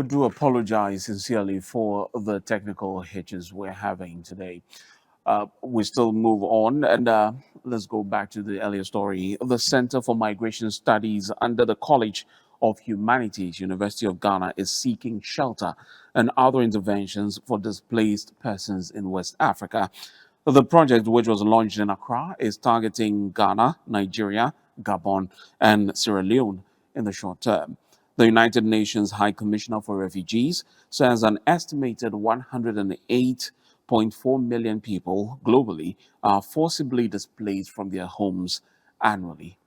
do apologize sincerely for the technical hitches we're having today. We still move on, and let's go back to the earlier story. The Center for Migration Studies under the College of Humanities, University of Ghana, is seeking shelter and other interventions for displaced persons in West Africa. The project, which was launched in Accra, is targeting Ghana, Nigeria, Gabon, and Sierra Leone in the short term. The United Nations High Commissioner for Refugees says an estimated 108.4 million people globally are forcibly displaced from their homes annually.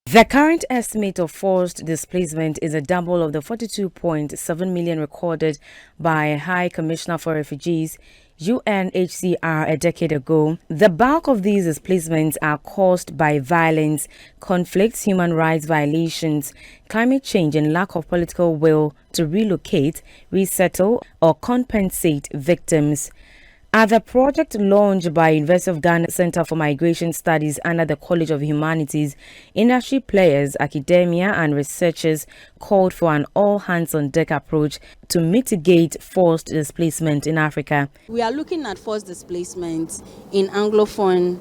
The current estimate of forced displacement is a double of the 42.7 million recorded by High Commissioner for Refugees UNHCR a decade ago. The bulk of these displacements are caused by violence, conflicts, human rights violations, climate change, and lack of political will to relocate, resettle, or compensate victims. At the project launched by University of Ghana Center for Migration Studies under the College of Humanities, industry players, academia, and researchers called for an all-hands-on-deck approach to mitigate forced displacement in Africa. We are looking at forced displacement in Anglophone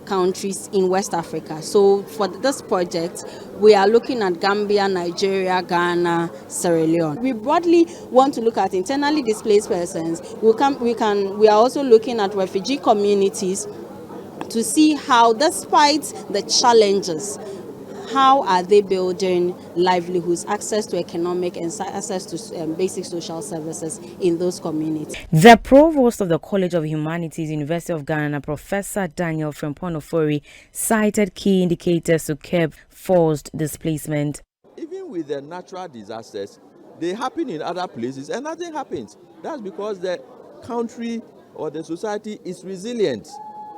countries in West Africa. So for this project, we are looking at Gambia, Nigeria, Ghana, Sierra Leone. We broadly want to look at internally displaced persons. We are also looking at refugee communities to see how, despite the challenges, how are they building livelihoods, access to economic and access to basic social services in those communities. The provost of the College of Humanities, University of Ghana, Professor Daniel Frempong-Ofori, cited key indicators to curb forced displacement. Even with the natural disasters, they happen in other places and nothing happens. That's because the country or the society is resilient.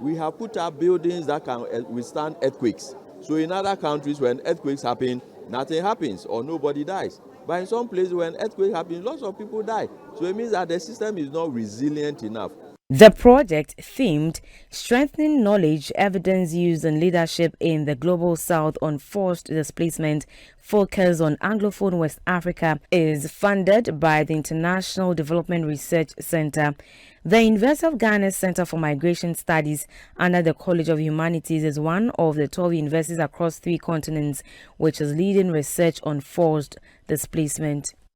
We have put up buildings that can withstand earthquakes. So in other countries, when earthquakes happen, nothing happens or nobody dies. But in some places, when earthquake happens, lots of people die. So it means that the system is not resilient enough. The project, themed Strengthening Knowledge, Evidence Used and Leadership in the Global South on Forced Displacement, focused on Anglophone West Africa, is funded by the International Development Research Center. The University of Ghana Center for Migration Studies under the College of Humanities is one of the 12 universities across 3 continents which is leading research on forced displacement.